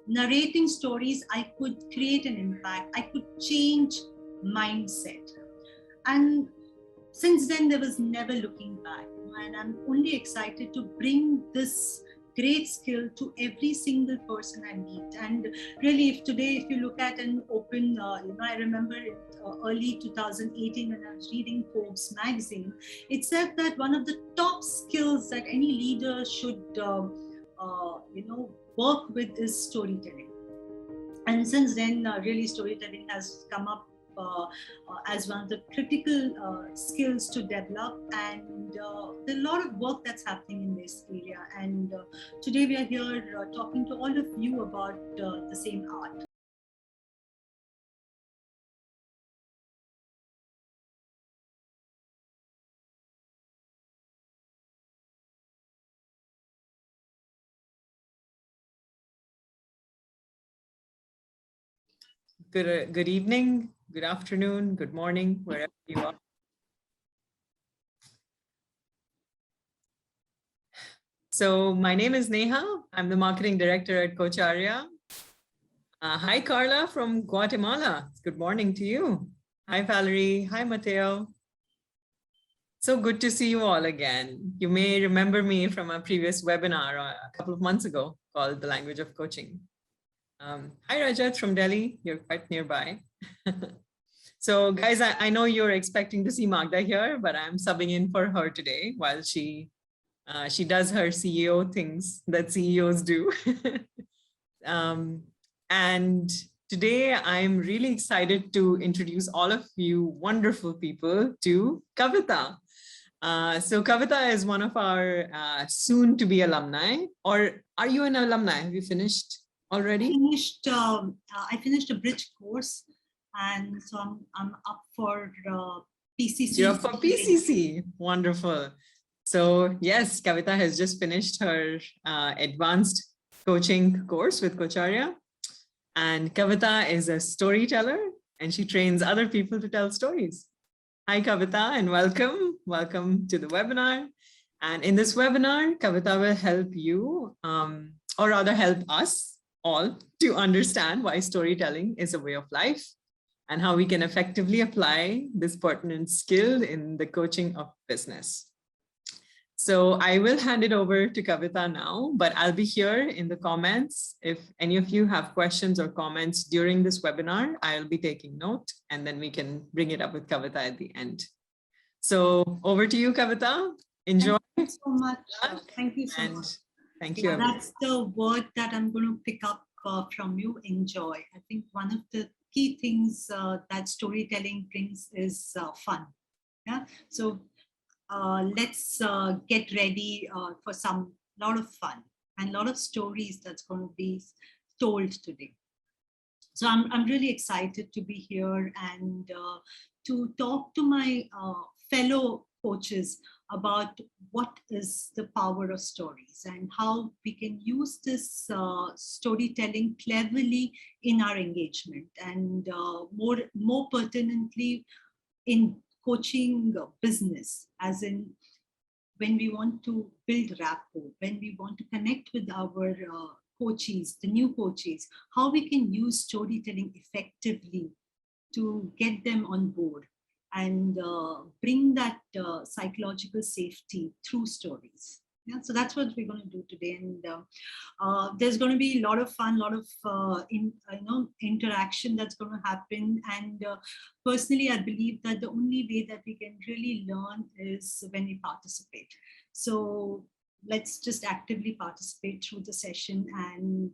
narrating stories, I could create an impact. I could change mindset. And since then, there was never looking back. And I'm only excited to bring this great skill to every single person I meet. And really, if you look at an open, I remember early 2018 when I was reading Forbes magazine, it said that one of the top skills that any leader should, work with is storytelling. And since then, really, storytelling has come up as one of the critical skills to develop, and there's a lot of work that's happening in this area. And today we are here talking to all of you about the same art. Good evening, good afternoon, good morning, wherever you are. So my name is Neha. I'm the marketing director at Coacharya. Hi, Carla from Guatemala. Good morning to you. Hi, Valerie. Hi, Mateo. So good to see you all again. You may remember me from a previous webinar a couple of months ago called The Language of Coaching. Hi, Rajat from Delhi. You're quite nearby. So guys, I know you're expecting to see Magda here, but I'm subbing in for her today while she does her CEO things that CEOs do. And today I'm really excited to introduce all of you wonderful people to Kavita. So Kavita is one of our soon to be alumni, or are you an alumni? Have you finished already? I finished a bridge course, and so I'm up for PCC. You're up for PCC. Wonderful. So yes, Kavita has just finished her advanced coaching course with Coacharya. And Kavita is a storyteller, and she trains other people to tell stories. Hi, Kavita, and welcome. Welcome to the webinar. And in this webinar, Kavita will help you, or rather help us all to understand why storytelling is a way of life and how we can effectively apply this pertinent skill in the coaching of business. So I will hand it over to Kavita now, but I'll be here in the comments. If any of you have questions or comments during this webinar, I'll be taking note, and then we can bring it up with Kavita at the end. So over to you, Kavita. Enjoy. Thank you so much. Thank you so much. Thank you. That's the word that I'm going to pick up from you, enjoy. I think one of the key things that storytelling brings is fun. Yeah. So let's get ready for some lot of fun and a lot of stories that's going to be told today. So I'm really excited to be here and to talk to my fellow coaches about what is the power of stories and how we can use this storytelling cleverly in our engagement, and more pertinently in coaching business, as in when we want to build rapport, when we want to connect with our coaches, the new coaches, how we can use storytelling effectively to get them on board and bring that psychological safety through stories. Yeah, so that's what we're going to do today, and there's going to be a lot of fun, a lot of interaction that's going to happen. And personally, I believe that the only way that we can really learn is when we participate. So let's just actively participate through the session and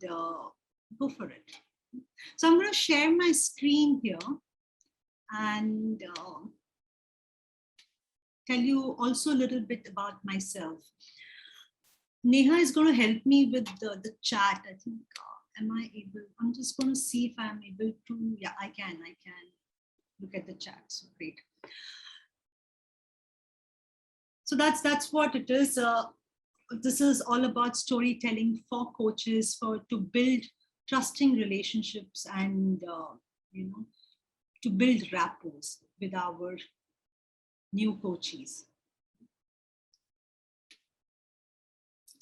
go for it. So I'm going to share my screen here and tell you also a little bit about myself. Neha is going to help me with the chat. I think, am I able? I'm just going to see if I'm able to. Yeah, I can look at the chat. So great. So that's what it is. This is all about storytelling for coaches, to build trusting relationships and to build rapports with our new coaches.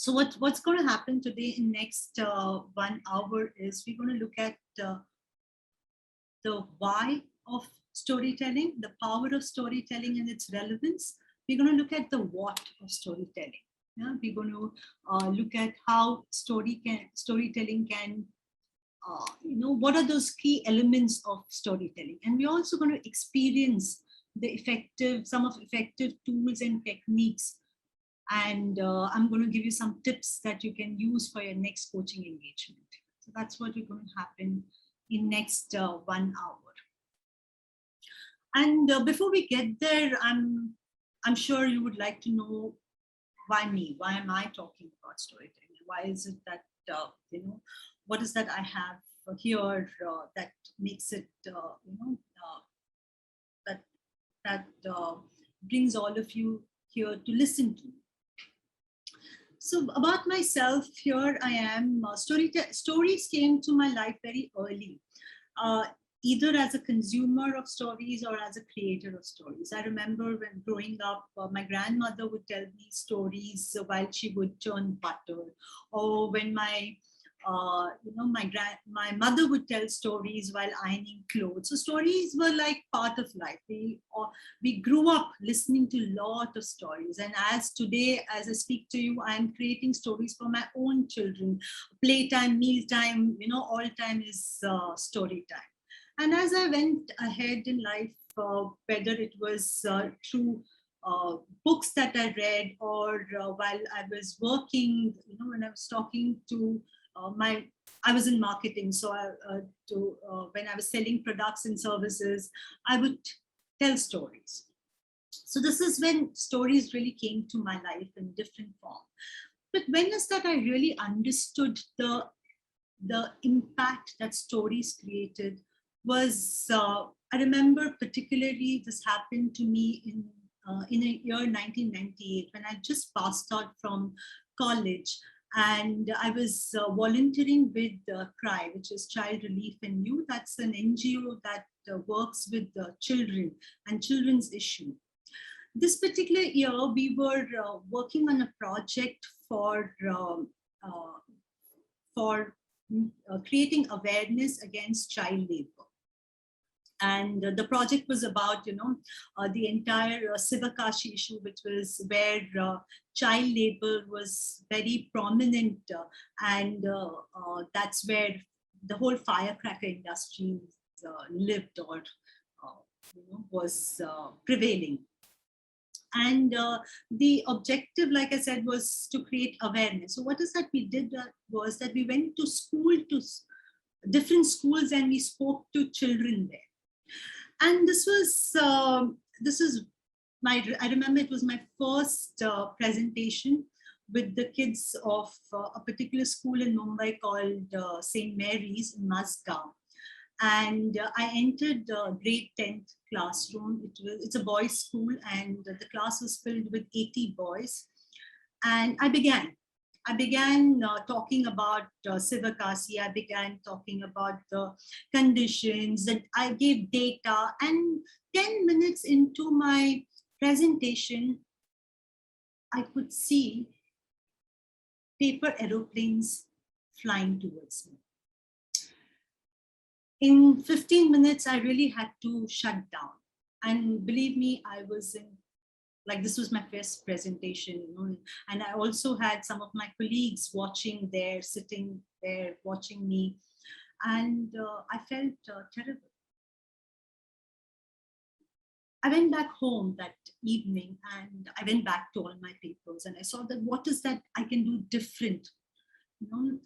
So what's going to happen today in next 1 hour is we're going to look at the why of storytelling, the power of storytelling and its relevance. We're going to look at the what of storytelling. Yeah? We're going to look at how storytelling can, what are those key elements of storytelling. And we're also going to experience some of effective tools and techniques. And I'm going to give you some tips that you can use for your next coaching engagement. So that's what is going to happen in next 1 hour. And before we get there, I'm sure you would like to know why me? Why am I talking about storytelling? Why is it that, what is that I have here that makes it, that brings all of you here to listen to? So about myself, here I am. Stories came to my life very early, either as a consumer of stories or as a creator of stories. I remember when growing up, my grandmother would tell me stories while she would churn butter, or when my mother would tell stories while ironing clothes. So stories were like part of life. We grew up listening to a lot of stories. And as today, as I speak to you, I'm creating stories for my own children. Playtime, mealtime, all time is story time. And as I went ahead in life, whether it was through books that I read, or while I was working, when I was talking to I was in marketing, so when I was selling products and services, I would tell stories. So this is when stories really came to my life in different form. But when is that I really understood the impact that stories created was, I remember particularly this happened to me in a year 1998 when I just passed out from college. And I was volunteering with CRY, which is Child Relief and Youth. That's an NGO that works with children and children's issue. This particular year, we were working on a project for creating awareness against child labor. And the project was about, the entire Sivakashi issue, which was where child labor was very prominent. And that's where the whole firecracker industry lived or was prevailing. And the objective, like I said, was to create awareness. So what is that we did was that we went to different schools and we spoke to children there. And this is I remember it was my first presentation with the kids of a particular school in Mumbai called St. Mary's in Mazgaon. And I entered the grade 10th classroom. It's a boys' school, and the class was filled with 80 boys. And I began talking about Sivakasi. I began talking about the conditions, and I gave data. And 10 minutes into my presentation, I could see paper aeroplanes flying towards me. In 15 minutes, I really had to shut down. And believe me, I was this was my first presentation, and I also had some of my colleagues sitting there, watching me. And I felt terrible. I went back home that evening and I went back to all my papers and I saw that what is that I can do different,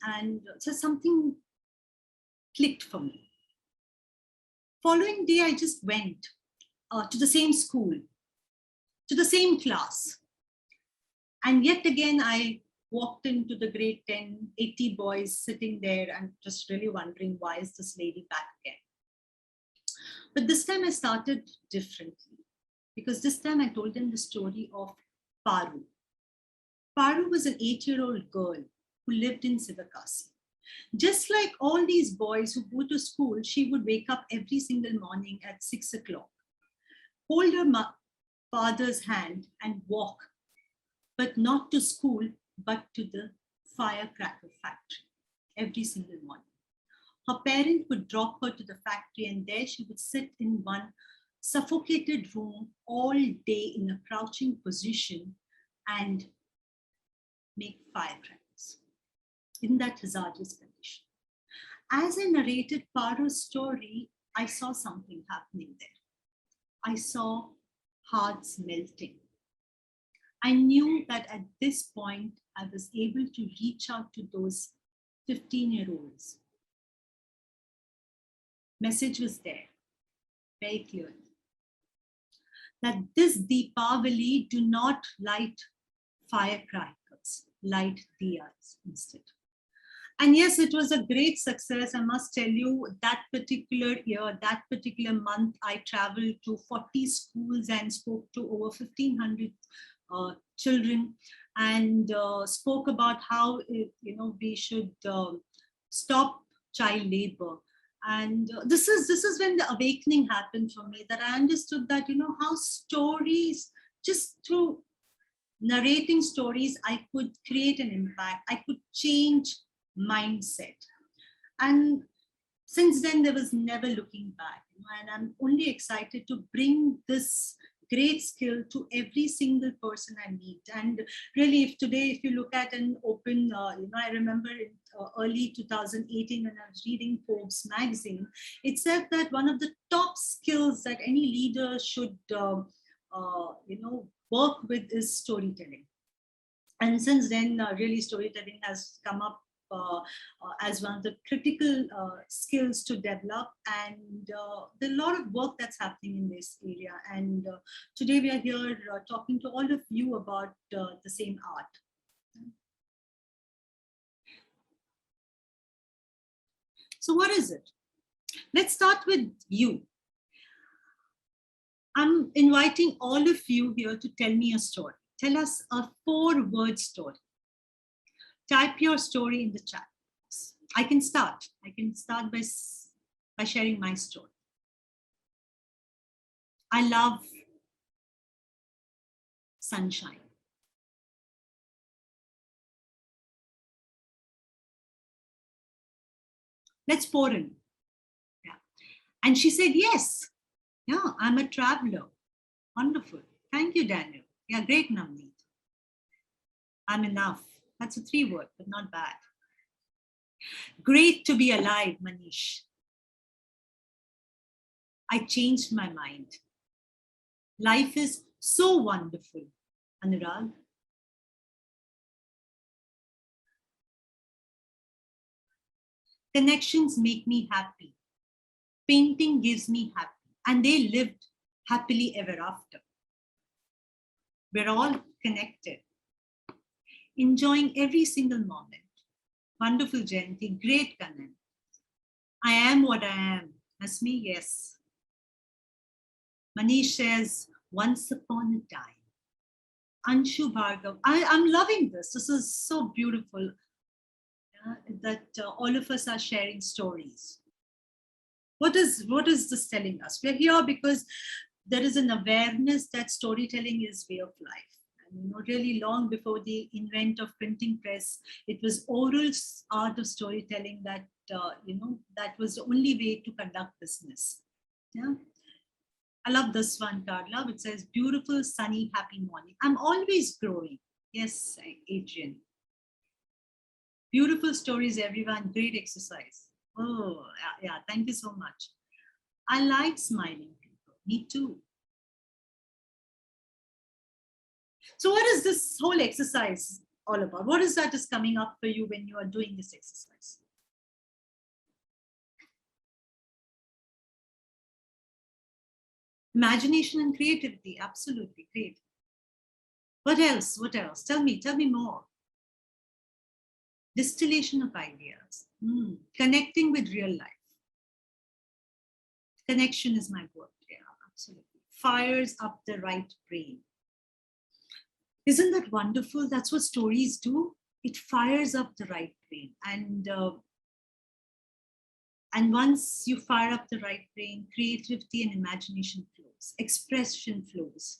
and so something clicked for me. Following day, I just went to the same school, to the same class. And yet again, I walked into the grade 10, 80 boys sitting there and just really wondering, why is this lady back again? But this time I started differently, because this time I told them the story of Paru. Paru was an 8-year-old girl who lived in Sivakasi. Just like all these boys who go to school, she would wake up every single morning at 6 o'clock, hold her father's hand and walk, but not to school, but to the firecracker factory every single morning. Her parent would drop her to the factory, and there she would sit in one suffocated room all day in a crouching position and make firecrackers in that hazardous condition. As I narrated Paro's story, I saw something happening there. I saw hearts melting. I knew that at this point, I was able to reach out to those 15-year-olds. Message was there, very clear. That this Deepavali, do not light firecrackers, light diyas instead. And yes, it was a great success. I must tell you, that particular year, that particular month, I traveled to 40 schools and spoke to over 1,500 children, and spoke about how we should stop child labor. And this is when the awakening happened for me, that I understood that how stories, just through narrating stories, I could create an impact. I could change mindset. And since then, there was never looking back. And I'm only excited to bring this great skill to every single person I meet. And really, if you look at an open, I remember in early 2018 when I was reading Forbes magazine, it said that one of the top skills that any leader should, work with is storytelling. And since then, really storytelling has come up as one of the critical skills to develop, and there's a lot of work that's happening in this area. And today we are here talking to all of you about the same art. So what is it? Let's start with you. I'm inviting all of you here to tell me a story. Tell us a 4-word story. Type your story in the chat box. I can start by sharing my story. I love sunshine. Let's pour in. Yeah. And she said, yes. Yeah, I'm a traveler. Wonderful. Thank you, Daniel. Yeah, great, Navneet. I'm enough. That's a 3-word, but not bad. Great to be alive, Manish. I changed my mind. Life is so wonderful, Anurag. Connections make me happy. Painting gives me happy. And they lived happily ever after. We're all connected. Enjoying every single moment. Wonderful, Jayanti. Great, Kanan. I am what I am. That's me, yes. Manish says, once upon a time. Anshu Bhargav. I'm loving this. This is so beautiful that all of us are sharing stories. What is this telling us? We're here because there is an awareness that storytelling is way of life. And really long before the invent of printing press, it was oral art of storytelling that that was the only way to conduct business. Yeah. I love this one, Carla, which says, beautiful, sunny, happy morning. I'm always growing. Yes, Adrian. Beautiful stories, everyone. Great exercise. Oh, yeah. Thank you so much. I like smiling people. Me too. So what is this whole exercise all about? What is that is coming up for you when you are doing this exercise? Imagination and creativity. Absolutely. Great. What else? What else? Tell me more. Distillation of ideas. Connecting with real life. Connection is my word. Yeah, absolutely. Fires up the right brain. Isn't that wonderful? That's what stories do. It fires up the right brain. And once you fire up the right brain, creativity and imagination flows, expression flows.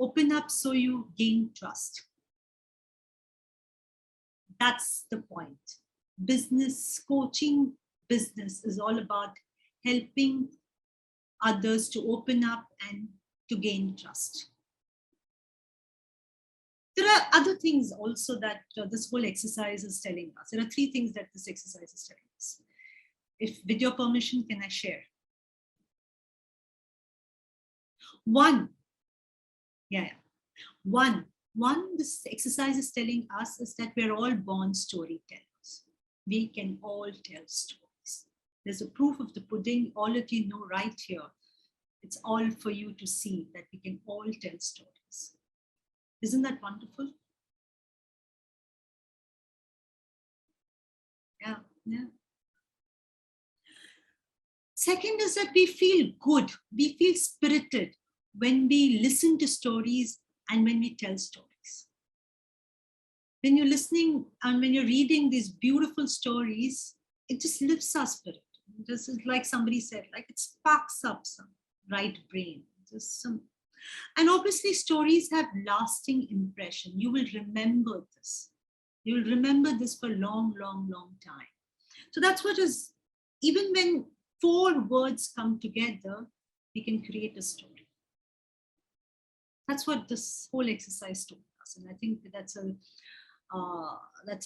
Open up so you gain trust. That's the point. Business coaching, business is all about helping others to open up and to gain trust. There are other things also that this whole exercise is telling us. There are 3 things that this exercise is telling us. If, with your permission, can I share? One, this exercise is telling us is that we're all born storytellers. We can all tell stories. There's a proof of the pudding, all of you know right here. It's all for you to see that we can all tell stories. Isn't that wonderful? Yeah. Second is that we feel good, we feel spirited when we listen to stories and when we tell stories. When you're listening and when you're reading these beautiful stories, it just lifts our spirit. This is like somebody said, like it sparks up some right brain. Just some, and obviously stories have lasting impression. You will remember this. You will remember this for long, long, long time. So that's what is, even when 4 words come together, we can create a story. That's what this whole exercise told us. And I think that's a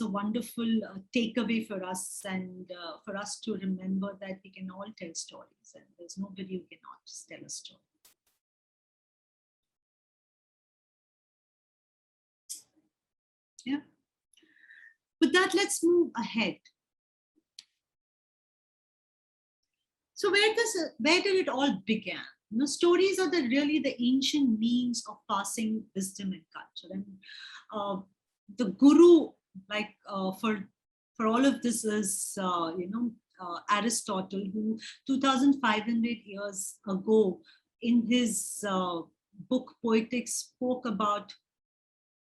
wonderful takeaway for us, and for us to remember that we can all tell stories and there's nobody who cannot just tell a story. Yeah. With that, let's move ahead. So where did it all begin? You know, stories are really the ancient means of passing wisdom and culture. And the guru, like for all of this, is Aristotle, who 2,500 years ago in his book Poetics spoke about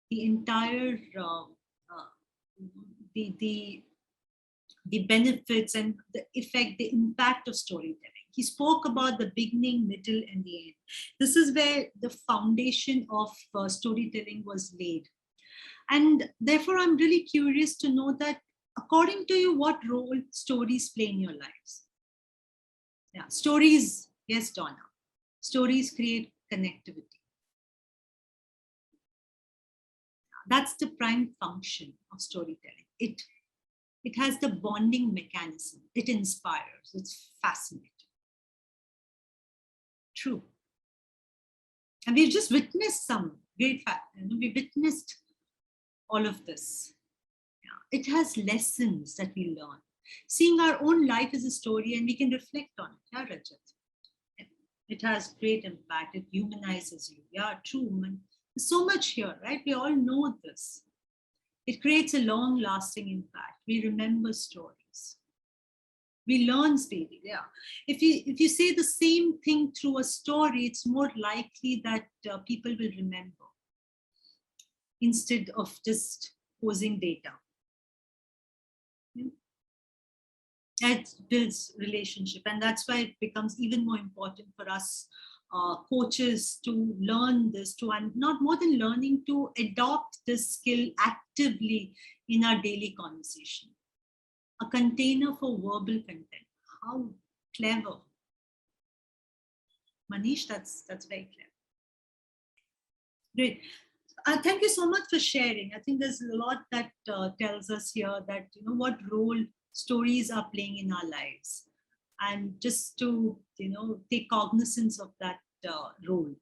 the entire the benefits and the effect, the impact of storytelling. He spoke about the beginning, middle, and the end. This is where the foundation of storytelling was laid. And therefore, I'm really curious to know that, according to you, what role stories play in your lives? Yeah, stories, yes, Donna. Stories create connectivity. That's the prime function of storytelling. It has the bonding mechanism. It inspires. It's fascinating. True. And we've just witnessed some great fact. We witnessed all of this. Yeah. It has lessons that we learn. Seeing our own life as a story, and we can reflect on it. Yeah, Rajat. It has great impact. It humanizes you. Yeah, true. There's so much here, right? We all know this. It creates a long-lasting impact. We remember stories. We learn stories. Yeah. If you say the same thing through a story, it's more likely that people will remember instead of just posing data. Yeah. That builds relationship, and that's why it becomes even more important for us coaches to learn this, and not more than learning, to adopt this skill actively in our daily conversation. A container for verbal content. How clever. Manish, that's very clever. Great. Thank you so much for sharing. I think there's a lot that tells us here that, what role stories are playing in our lives, and just to, take cognizance of that role.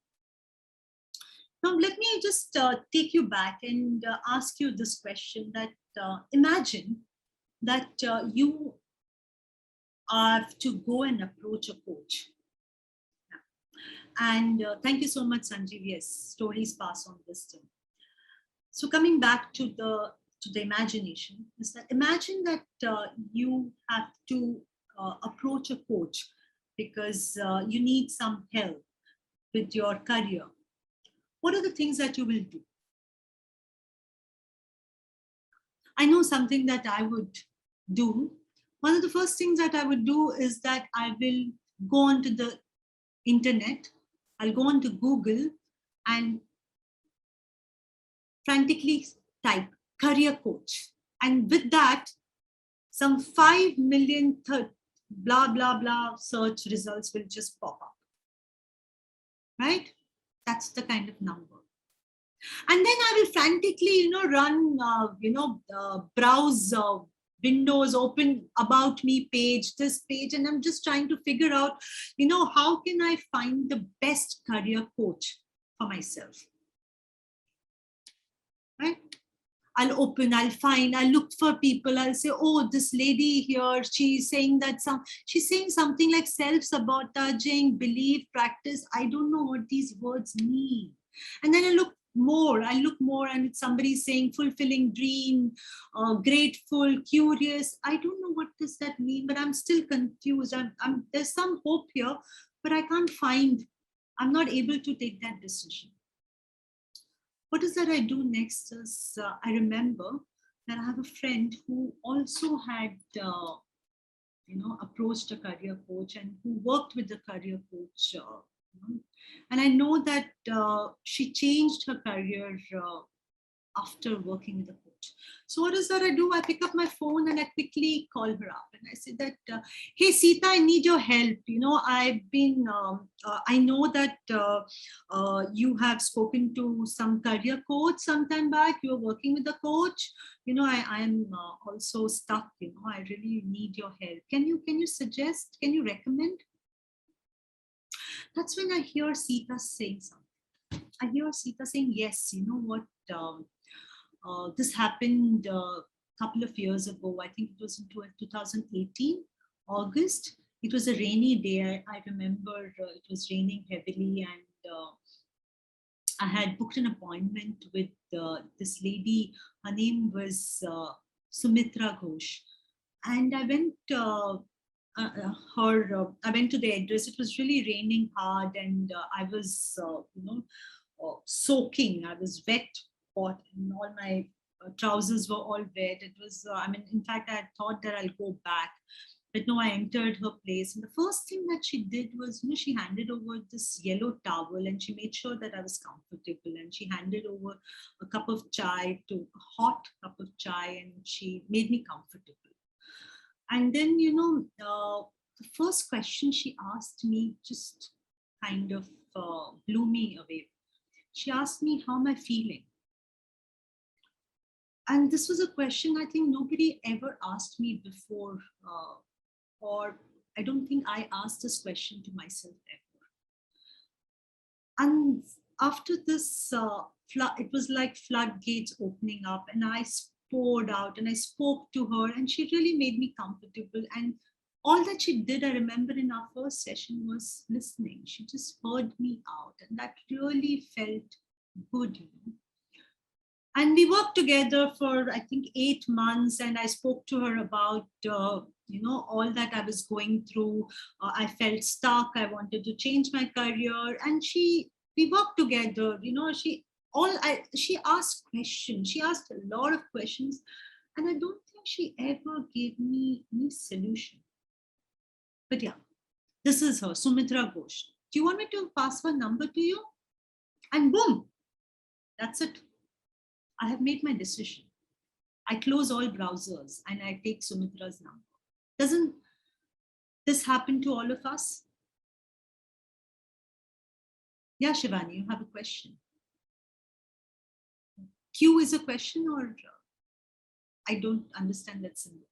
Now, let me just take you back and ask you this question, that imagine that you have to go and approach a coach. And thank you so much, Sanjeev. Yes, stories pass on wisdom. So coming back to the imagination, is that imagine that you have to approach a coach because you need some help with your career. What are the things that you will do? I know something that I would do. One of the first things that I would do is that I will go onto the internet. I'll go onto Google and frantically type career coach. And with that, some 5 million blah, blah, blah search results will just pop up. Right? That's the kind of number. And then I will frantically, run, browse windows, open about me page, this page, and I'm just trying to figure out, how can I find the best career coach for myself? Right? I'll find, I'll look for people. I'll say, oh, this lady here, she's saying she's saying something like self-sabotaging, belief, practice. I don't know what these words mean. And then I look more, and it's somebody saying fulfilling dream, grateful, curious. I don't know what does that mean, but I'm still confused. There's some hope here, but I can't find, I'm not able to take that decision. What is that I do next is, I remember that I have a friend who also had, approached a career coach and who worked with the career coach. And I know that she changed her career after working with a coach. So what is that I do? I pick up my phone and I quickly call her up and I say that, hey, Sita, I need your help. I've been, I know that you have spoken to some career coach sometime back. You're working with a coach. I'm also stuck. I really need your help. Can you suggest? Can you recommend? That's when I hear Sita saying something. I hear Sita saying, yes, you know what? This happened a couple of years ago. I think it was in 2018, August. It was a rainy day. I remember it was raining heavily, and I had booked an appointment with this lady. Her name was Sumitra Ghosh. And I went I went to the address. It was really raining hard, and I was, soaking. I was wet, hot, and all my trousers were all wet. It was, in fact, I thought that I'll go back. But no, I entered her place. And the first thing that she did was, she handed over this yellow towel and she made sure that I was comfortable. And she handed over a cup of chai, a hot cup of chai, and she made me comfortable. And then, the first question she asked me just kind of blew me away. She asked me, how am I feeling? And this was a question I think nobody ever asked me before, or I don't think I asked this question to myself ever. And after this, it was like floodgates opening up, and I poured out and I spoke to her, and she really made me comfortable. And all that she did, I remember in our first session, was listening. She just heard me out, and that really felt good. And we worked together for, I think, 8 months, and I spoke to her about, all that I was going through. I felt stuck. I wanted to change my career, and we worked together. She asked questions. She asked a lot of questions, and I don't think she ever gave me any solution. But yeah, this is her, Sumitra Ghosh. Do you want me to pass her number to you? And boom, that's it. I have made my decision. I close all browsers and I take Sumitra's number. Doesn't this happen to all of us? Yeah, Shivani, you have a question. Q is a question, or I don't understand that symbol.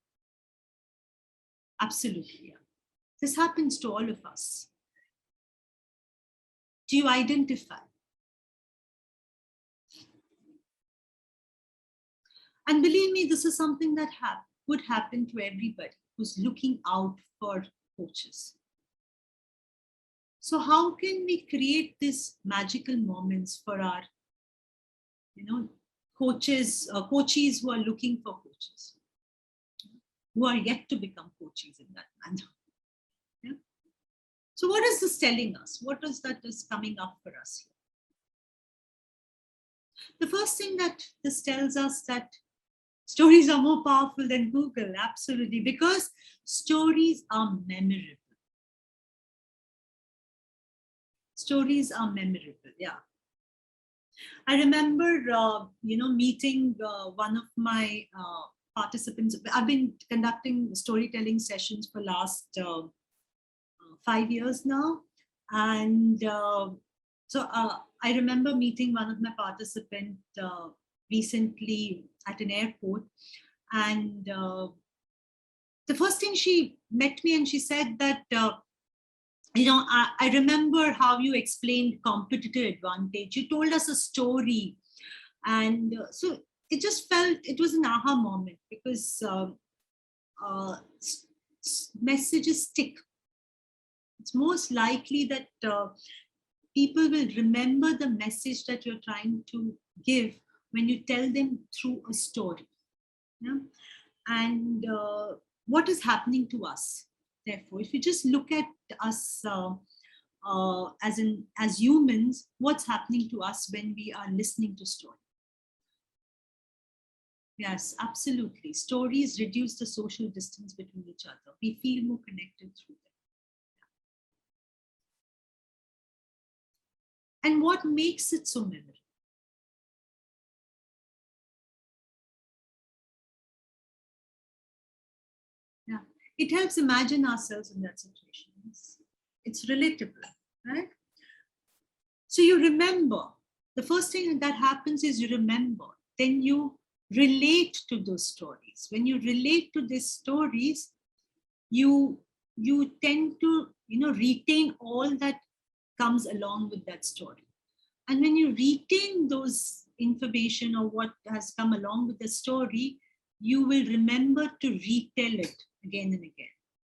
Absolutely, yeah. This happens to all of us. Do you identify? And believe me, this is something that would happen to everybody who's looking out for coaches. So how can we create these magical moments for our, coaches who are looking for coaches, who are yet to become coaches in that manner? Yeah? So what is this telling us? What is that is coming up for us here? The first thing that this tells us that stories are more powerful than Google, absolutely, because stories are memorable. Stories are memorable, yeah. I remember, meeting one of my participants. I've been conducting storytelling sessions for last 5 years now. And I remember meeting one of my participants recently at an airport. And the first thing, she met me and she said that, I remember how you explained competitive advantage. You told us a story. And so it just felt, it was an aha moment, because messages stick. It's most likely that people will remember the message that you're trying to give when you tell them through a story. Yeah? And what is happening to us? Therefore, if you just look at us as humans, what's happening to us when we are listening to stories? Yes, absolutely. Stories reduce the social distance between each other. We feel more connected through them. And what makes it so memorable? Yeah, it helps imagine ourselves in that situation. It's relatable, right? So you remember. The first thing that happens is you remember. Then you relate to those stories. When you relate to these stories, you tend to retain all that comes along with that story. And when you retain those information or what has come along with the story, you will remember to retell it again and again,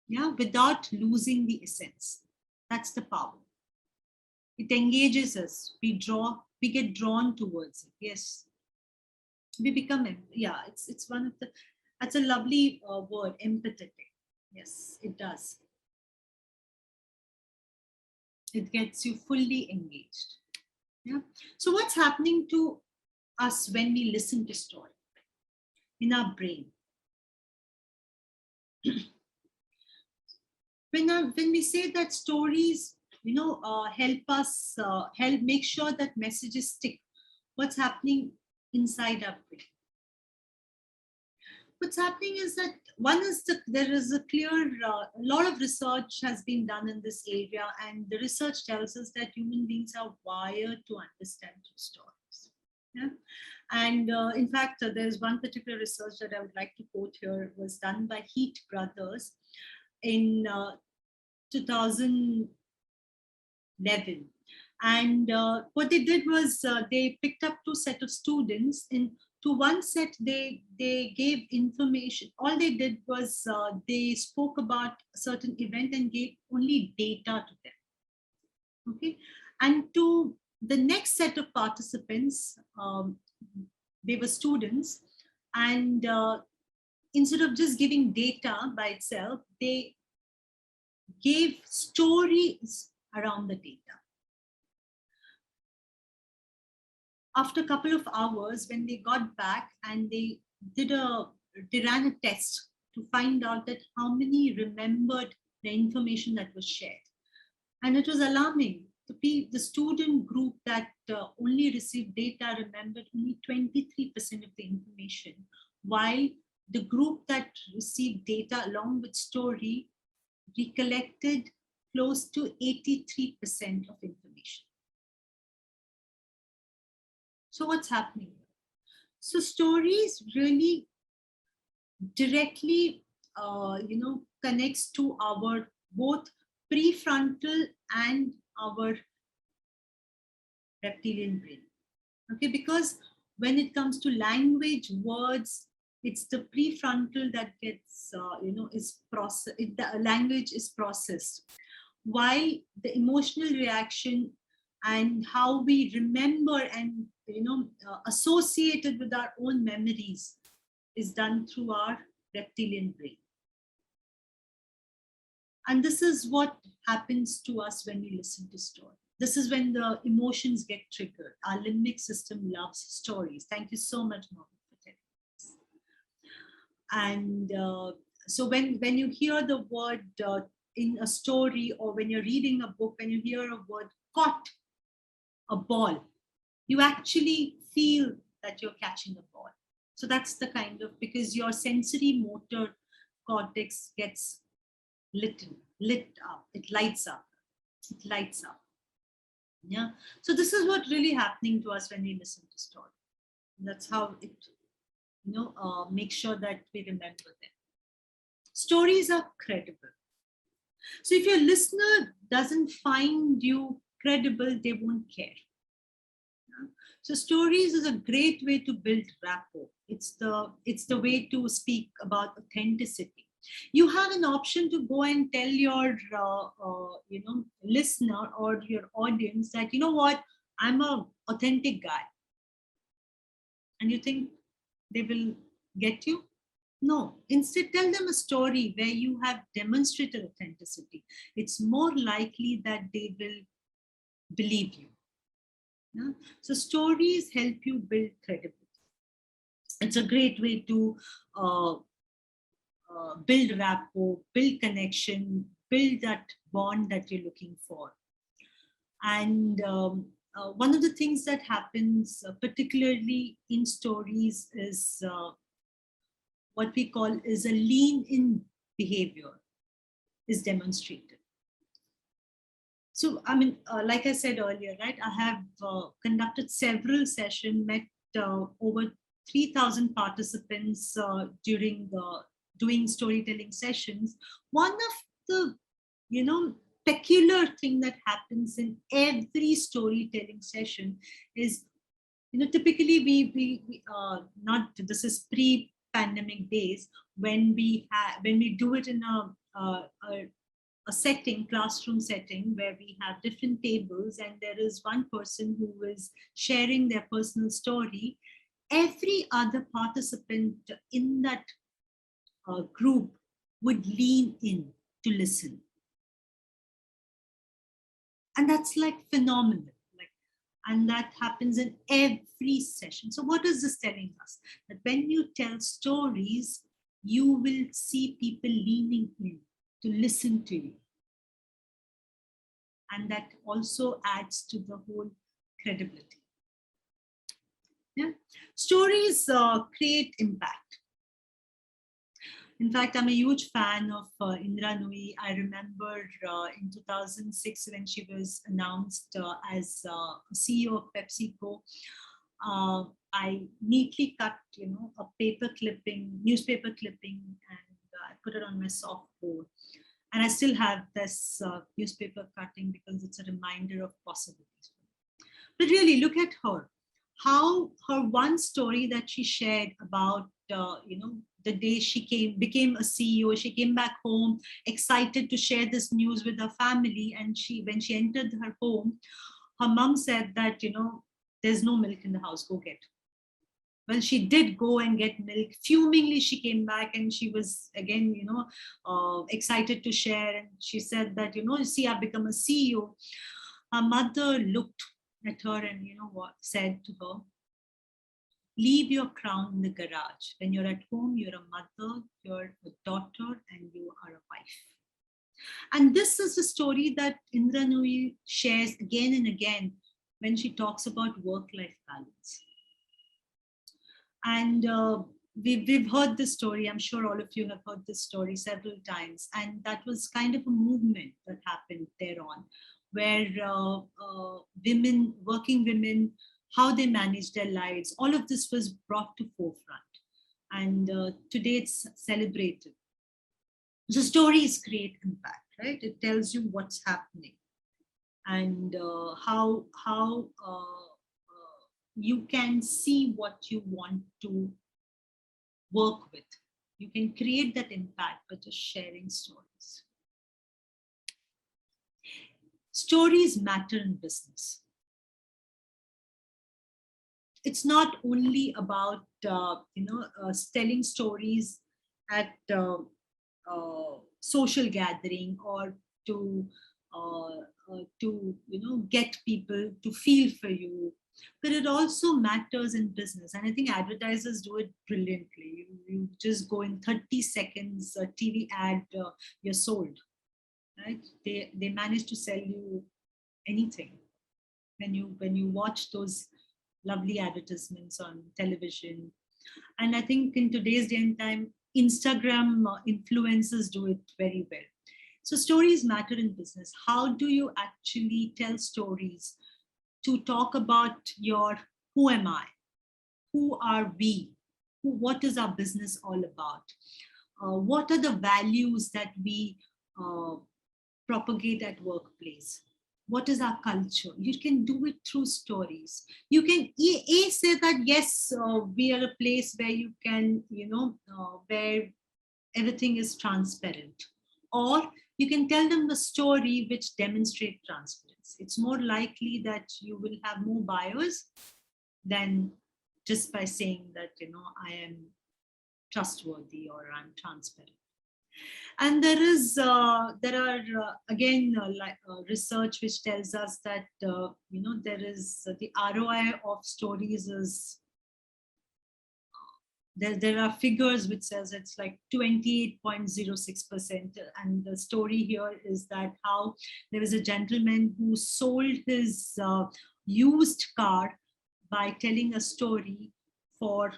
yeah, without losing the essence. That's the power. It engages us. We get drawn towards it. Yes, we become, yeah. It's one of the. That's a lovely word, empathetic. Yes, it does. It gets you fully engaged. Yeah. So what's happening to us when we listen to story in our brain? When we say that stories, help us, help make sure that messages stick, what's happening inside our brain? What's happening is that there is a clear, a lot of research has been done in this area, and the research tells us that human beings are wired to understand through stories. Yeah? And in fact, there's one particular research that I would like to quote here. It was done by Heat Brothers in 2011. And what they did was they picked up two set of students. To one set, they gave information. All they did was they spoke about a certain event and gave only data to them. Okay. And to the next set of participants, they were students. And instead of just giving data by itself, they gave stories around the data. After a couple of hours, when they got back and they ran a test to find out that how many remembered the information that was shared. And it was alarming. The student group that only received data remembered only 23% of the information, while the group that received data along with story recollected close to 83% of information. So what's happening? So stories really directly, connects to our both prefrontal and our reptilian brain. Okay, because when it comes to language, words, it's the prefrontal that gets, is processed. The language is processed, while the emotional reaction and how we remember and associated with our own memories is done through our reptilian brain. And this is what happens to us when we listen to stories. This is when the emotions get triggered. Our limbic system loves stories. Thank you so much, Morgan, for telling us. And so when you hear the word in a story, or when you're reading a book, when you hear a word caught, a ball, You actually feel that you're catching a ball. So that's the kind of, because your sensory motor cortex gets lit up, it lights up, it lights up. Yeah. So this is what really happening to us when we listen to story. That's how it, make sure that we remember them. Stories are credible. So if your listener doesn't find you credible, they won't care. Yeah? So stories is a great way to build rapport. It's the way to speak about authenticity. You have an option to go and tell your listener or your audience that, you know what, I'm a authentic guy, and you think they will get you? No, instead tell them a story where you have demonstrated authenticity. It's more likely that they will believe you. Yeah? So stories help you build credibility. It's a great way to uh, build rapport, build connection, build that bond that you're looking for. And one of the things that happens, particularly in stories, is what we call is a lean in behavior is demonstrated. So, I mean, like I said earlier, right, I have conducted several sessions, met over 3,000 participants during doing storytelling sessions. One of the, peculiar thing that happens in every storytelling session is, typically we not, this is pre-pandemic days, when we do it in a setting, classroom setting, where we have different tables and there is one person who is sharing their personal story. Every other participant in that group would lean in to listen. And that's like phenomenal. And that happens in every session. So what is this telling us? That when you tell stories, you will see people leaning in to listen to you. And that also adds to the whole credibility. Yeah. Stories create impact. In fact, I'm a huge fan of Indra Nooyi. I remember in 2006 when she was announced as CEO of PepsiCo. I neatly cut, a newspaper clipping, and I put it on my softboard. And I still have this newspaper cutting because it's a reminder of possibilities. But really, look at her. How her one story that she shared about, the day she became a CEO, she came back home excited to share this news with her family. And when she entered her home, her mom said that, there's no milk in the house, go get. Well, she did go and get milk. Fumingly, she came back and she was again, excited to share. And she said that, you see, I've become a CEO. Her mother looked at her and, said to her, leave your crown in the garage. When you're at home, you're a mother, you're a daughter, and you are a wife. And this is a story that Indra Nooyi shares again and again when she talks about work-life balance. And we've heard this story. I'm sure all of you have heard this story several times. And that was kind of a movement that happened thereon, where working women, how they manage their lives, all of this was brought to forefront. And today it's celebrated. So stories create impact, right? It tells you what's happening and how you can see what you want to work with. You can create that impact by just sharing stories. Stories matter in business. It's not only about telling stories at social gathering or to get people to feel for you, but it also matters in business. And I think advertisers do it brilliantly. You just go in 30 seconds, a TV ad, you're sold, right? They manage to sell you anything when you watch those lovely advertisements on television. And I think in today's day and time, Instagram influencers do it very well. So stories matter in business. How do you actually tell stories to talk about your who am I? Who are we? What is our business all about? What are the values that we propagate at workplace? What is our culture? You can do it through stories. You can say that yes, we are a place where you can, where everything is transparent, or you can tell them the story which demonstrate transparency. It's more likely that you will have more buyers than just by saying that, I am trustworthy or I'm transparent. And there are again research which tells us that there is the ROI of stories is there are figures which says it's like 28.06%. And the story here is that how there was a gentleman who sold his used car by telling a story for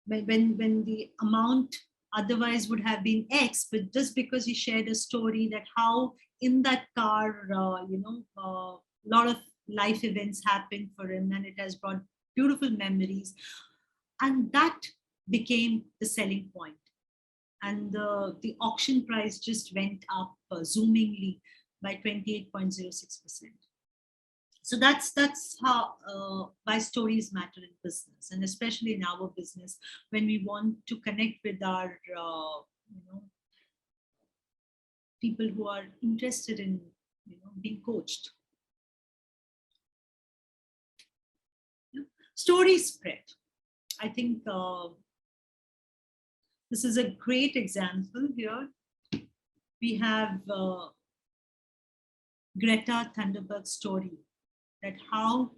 when the amount otherwise would have been X, but just because he shared a story that how in that car, a lot of life events happened for him, and it has brought beautiful memories. And that became the selling point. And the auction price just went up zoomingly by 28.06%. So that's how why stories matter in business, and especially in our business when we want to connect with our people who are interested in being coached. Story spread. I think this is a great example here. We have Greta Thunberg's story, that how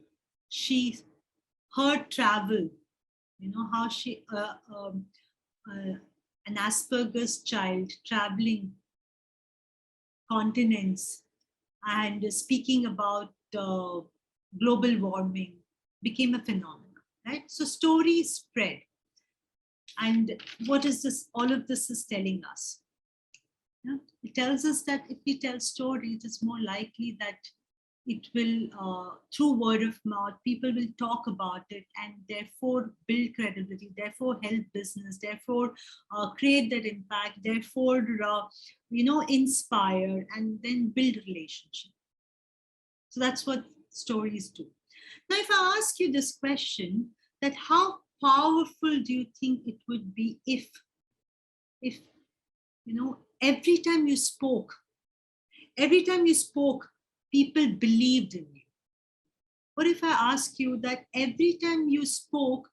her travel, how she, an Asperger's child traveling continents and speaking about global warming became a phenomenon, right? So stories spread. And what is this? All of this is telling us. Yeah? It tells us that if we tell stories, it's more likely that it will, through word of mouth, people will talk about it and therefore build credibility, therefore help business, therefore create that impact, therefore, inspire and then build relationship. So that's what stories do. Now, if I ask you this question, that how powerful do you think it would be if every time you spoke, people believed in you? What if I ask you that every time you spoke,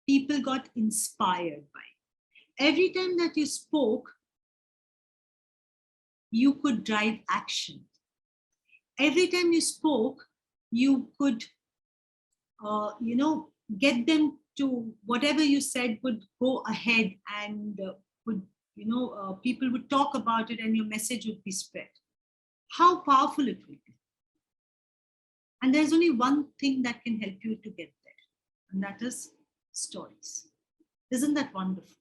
people got inspired by you? Every time that you spoke, you could drive action. Every time you spoke, you could, get them to whatever you said would go ahead and people would talk about it and your message would be spread. How powerful it will be. And there's only one thing that can help you to get there, and that is stories. Isn't that wonderful?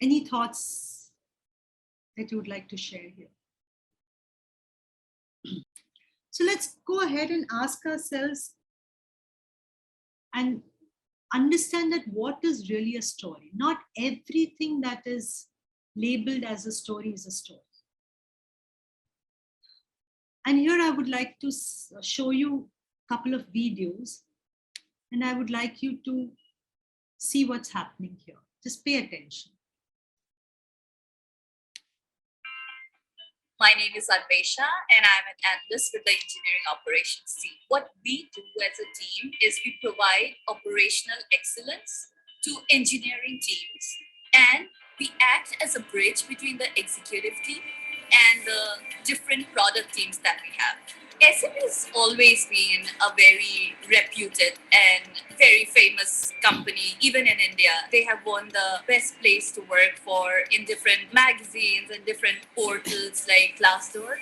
Any thoughts that you would like to share here? So let's go ahead and ask ourselves and understand that what is really a story. Not everything that is labeled as a story is a story. And here I would like to show you a couple of videos, and I would like you to see what's happening here. Just pay attention. My name is Anvesha and I'm an analyst with the engineering operations team. What we do as a team is we provide operational excellence to engineering teams, and we act as a bridge between the executive team and the different product teams that we have. SAP has always been a very reputed and very famous company, even in India. They have won the best place to work for in different magazines and different portals like Glassdoor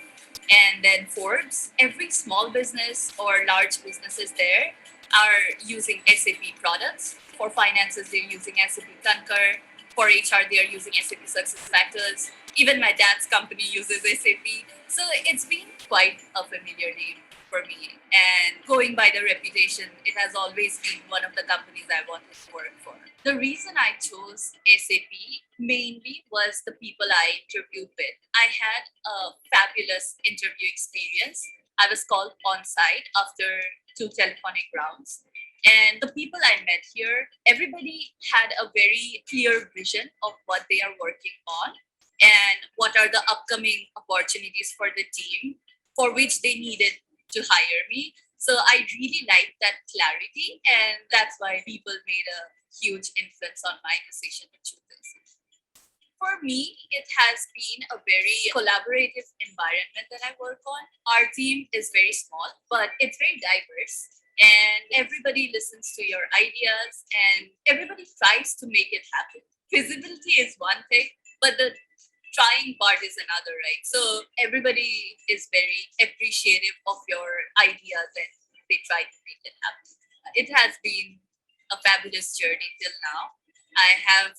and then Forbes. Every small business or large businesses there are using SAP products. For finances, they're using SAP Concur. For HR, they're using SAP SuccessFactors. Even my dad's company uses SAP. So it's been quite a familiar name for me. And going by the reputation, it has always been one of the companies I wanted to work for. The reason I chose SAP mainly was the people I interviewed with. I had a fabulous interview experience. I was called on site after 2 telephonic rounds. And the people I met here, everybody had a very clear vision of what they are working on and what are the upcoming opportunities for the team for which they needed to hire me. So I really liked that clarity, and that's why people made a huge influence on my decision to choose this. For me, it has been a very collaborative environment that I work on. Our team is very small, but it's very diverse. And everybody listens to your ideas and everybody tries to make it happen. Visibility is one thing, but the trying part is another, right? So everybody is very appreciative of your ideas and they try to make it happen. It has been a fabulous journey till now. I have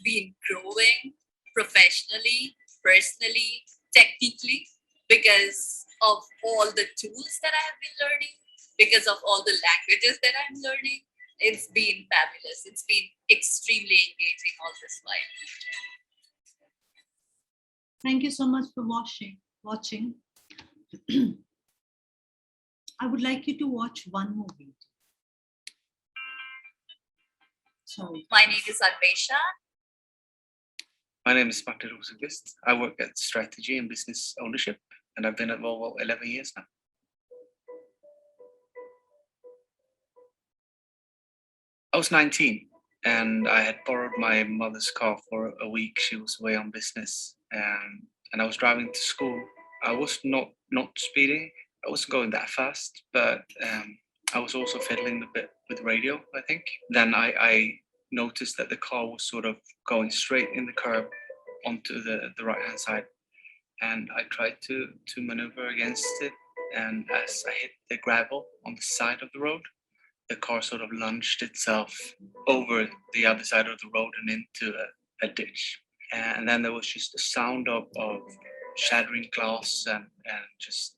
been growing professionally, personally, technically, because of all the tools that I have been learning, because of all the languages that I'm learning. It's been fabulous. It's been extremely engaging all this while. Thank you so much for watching. I would like you to watch one movie. Sorry. My name is Anvesha. My name is Martin Rosenqvist. I work at Strategy and Business Ownership, and I've been at Volvo 11 years now. I was 19 and I had borrowed my mother's car for a week. She was away on business, and I was driving to school. I was not speeding. I wasn't going that fast, but I was also fiddling a bit with radio, I think. Then I noticed that the car was sort of going straight in the curb onto the right-hand side. And I tried to maneuver against it. And as I hit the gravel on the side of the road, the car sort of lunged itself over the other side of the road and into a ditch. And then there was just a sound of shattering glass and just,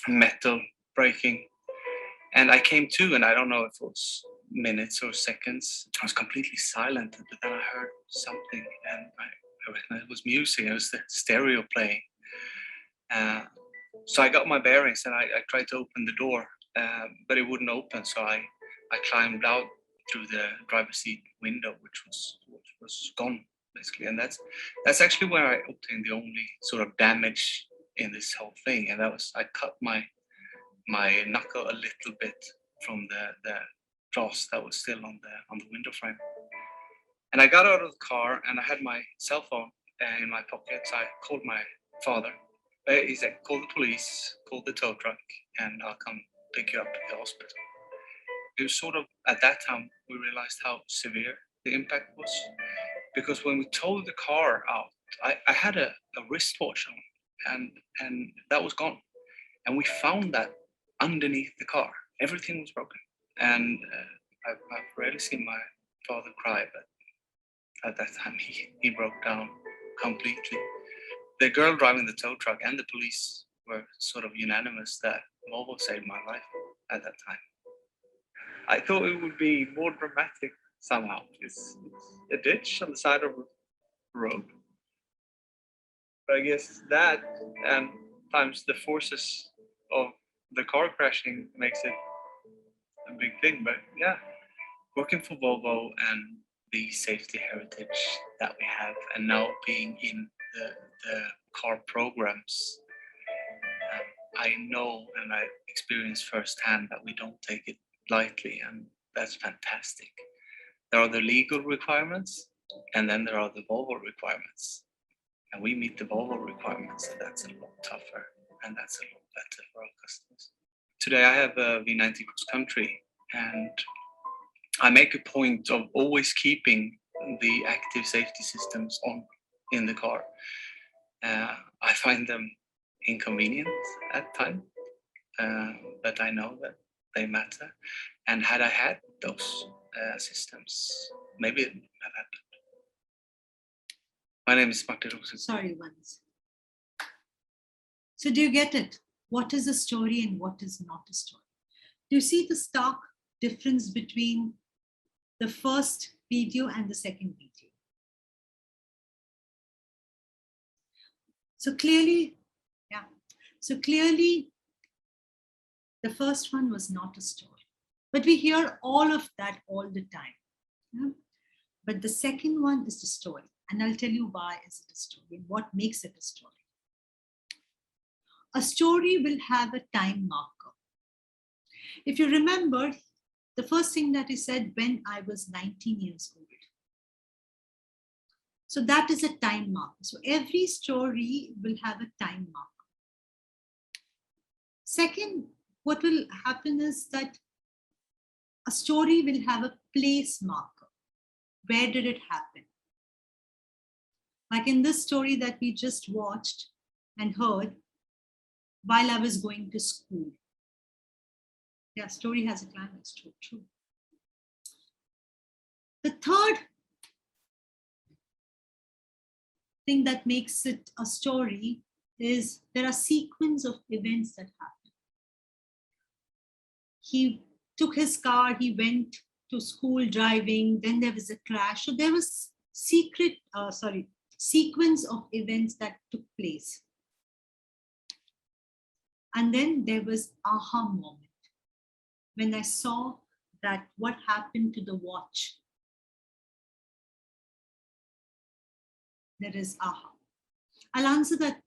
metal breaking. And I came to, and I don't know if it was minutes or seconds, I was completely silent. But then I heard something, and I recognized it was music. It was the stereo playing. So I got my bearings and I tried to open the door, but it wouldn't open. So I climbed out through the driver's seat window, which was gone basically. And that's actually where I obtained the only sort of damage in this whole thing. And that was, I cut my knuckle a little bit from the dross that was still on the window frame. And I got out of the car and I had my cell phone in my pocket. So I called my father. He said, call the police, call the tow truck, and I'll come pick you up at the hospital. It was sort of, at that time, we realized how severe the impact was. Because when we towed the car out, I had a wristwatch on, and that was gone. And we found that underneath the car, everything was broken. And I've rarely seen my father cry, but at that time he broke down completely. The girl driving the tow truck and the police were sort of unanimous that Volvo saved my life at that time. I thought it would be more dramatic somehow. It's a ditch on the side of the road. But I guess that, and times the forces of the car crashing, makes it a big thing. But yeah, working for Volvo and the safety heritage that we have, and now being in the car programs, I know and I experience firsthand that we don't take it lightly, and that's fantastic. There are the legal requirements, and then there are the Volvo requirements. And we meet the Volvo requirements, and that's a lot tougher, and that's a lot better for our customers. Today I have a V90 cross country, and I make a point of always keeping the active safety systems on in the car. I find them inconvenient at times, but I know that they matter. And had I had those systems, maybe it wouldn't have happened. My name is Martin Rosas. Sorry, once. So do you get it? What is a story and what is not a story? Do you see the stark difference between the first video and the second video? So clearly, the first one was not a story. But we hear all of that all the time. Yeah? But the second one is the story. And I'll tell you why is it a story, what makes it a story. A story will have a time marker. If you remember, the first thing that he said, when I was 19 years old. So that is a time marker. So every story will have a time marker. Second, what will happen is that a story will have a place marker. Where did it happen? Like in this story that we just watched and heard, while I was going to school. Yeah, story has a climax, true. The third thing that makes it a story is there are sequence of events that happen. He took his car, he went to school driving, then there was a crash. So there was sequence of events that took place. And then there was aha moment when I saw that what happened to the watch. There is aha. I'll answer that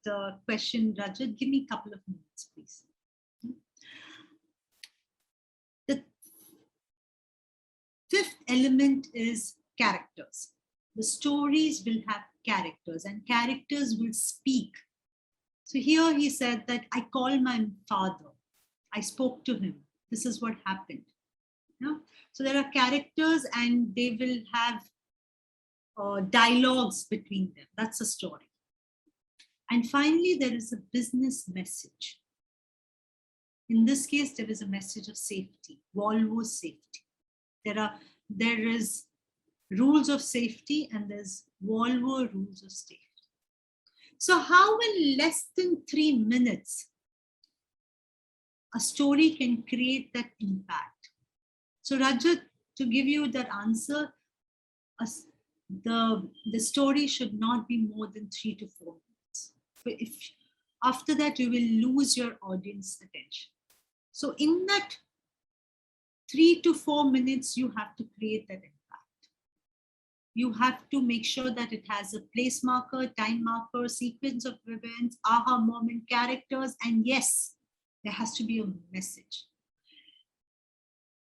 question, Rajat. Give me a couple of minutes, please. The fifth element is characters. The stories will have characters and characters will speak. So here he said that I called my father. I spoke to him. This is what happened. Yeah? So there are characters and they will have dialogues between them. That's a story. And finally, there is a business message. In this case, there is a message of safety, Volvo safety. There is rules of safety and there's Volvo rules of safety. So how in less than 3 minutes, a story can create that impact? So Rajat, to give you that answer, the story should not be more than 3 to 4 minutes. If after that, you will lose your audience attention. So in that 3 to 4 minutes, you have to create that impact. You have to make sure that it has a place marker, time marker, sequence of events, aha moment, characters, and yes, there has to be a message.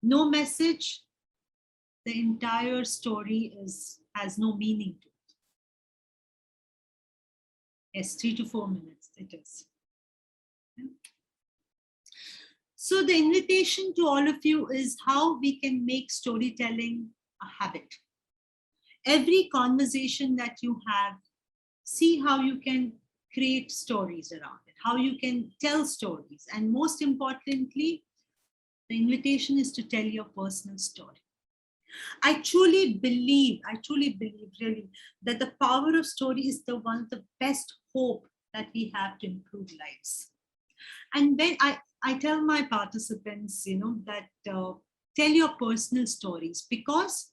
No message, the entire story has no meaning to it. Yes, 3 to 4 minutes it is. So the invitation to all of you is how we can make storytelling a habit. Every conversation that you have, see how you can create stories around it, how you can tell stories. And most importantly, the invitation is to tell your personal story. I truly believe really that the power of story is one of the best hope that we have to improve lives. And when I tell my participants, that tell your personal stories because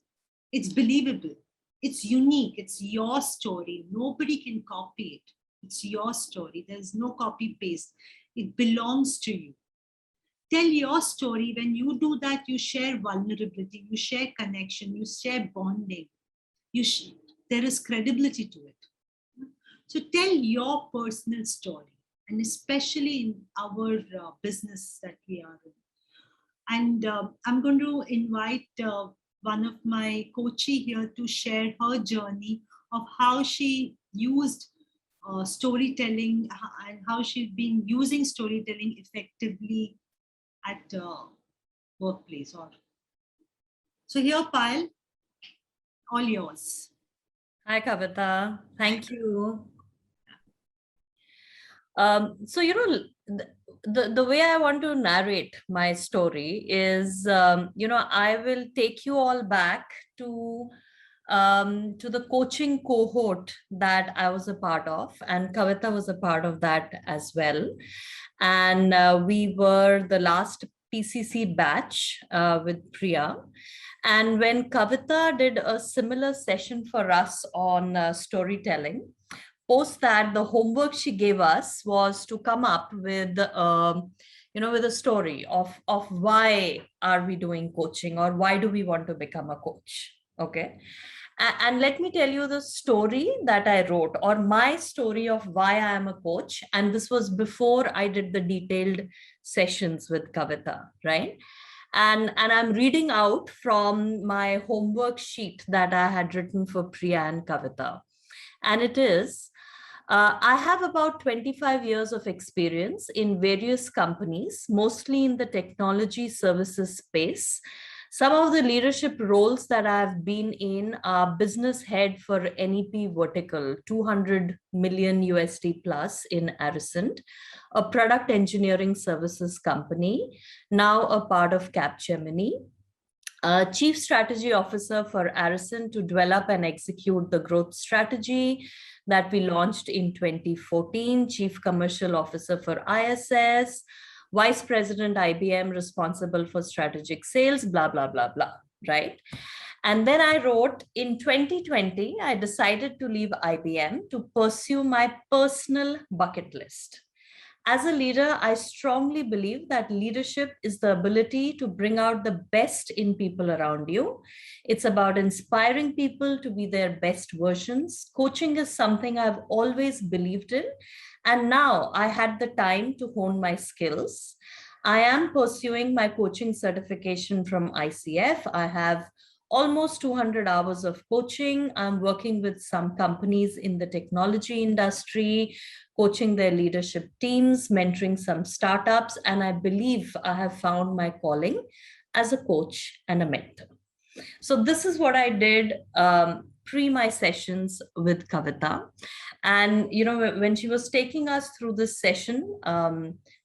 it's believable. It's unique. It's your story. Nobody can copy it. It's your story. There's no copy paste. It belongs to you. Tell your story. When you do that, you share vulnerability, you share connection, you share bonding. There is credibility to it. So tell your personal story, and especially in our business that we are in. And I'm going to invite one of my coaches here to share her journey of how she used storytelling and how she's been using storytelling effectively at workplace. Or so here, Payal, all yours. Hi, Kavita. Thank you. So, the way I want to narrate my story is, I will take you all back to the coaching cohort that I was a part of, and Kavita was a part of that as well. And we were the last PCC batch with Priya. And when Kavita did a similar session for us on storytelling, post that, the homework she gave us was to come up with with a story of why are we doing coaching, or why do we want to become a coach. Okay. And let me tell you the story that I wrote, or my story of why I am a coach. And this was before I did the detailed sessions with Kavita, right? And I'm reading out from my homework sheet that I had written for Priya and Kavita. And it is, I have about 25 years of experience in various companies, mostly in the technology services space. Some of the leadership roles that I've been in are business head for NEP vertical, 200 million USD plus in Aricent, a product engineering services company, now a part of Capgemini. Chief Strategy Officer for Aricent to develop and execute the growth strategy that we launched in 2014, Chief Commercial Officer for ISS, Vice President IBM responsible for strategic sales, blah, blah, blah, blah, right? And then I wrote, in 2020, I decided to leave IBM to pursue my personal bucket list. As a leader, I strongly believe that leadership is the ability to bring out the best in people around you. It's about inspiring people to be their best versions. Coaching is something I've always believed in, and now I had the time to hone my skills. I am pursuing my coaching certification from ICF. I have almost 200 hours of coaching. I'm working with some companies in the technology industry, coaching their leadership teams, mentoring some startups, and I believe I have found my calling as a coach and a mentor. So this is what I did pre my sessions with Kavita. And, when she was taking us through this session,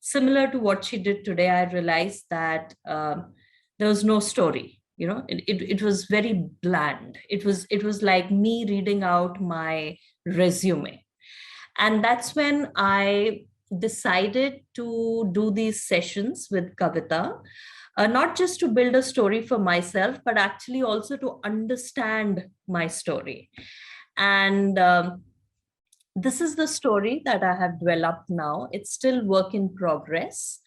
similar to what she did today, I realized that there was no story. It was very bland. It was like me reading out my resume. And that's when I decided to do these sessions with Kavita, not just to build a story for myself, but actually also to understand my story. And this is the story that I have developed now. It's still work in progress.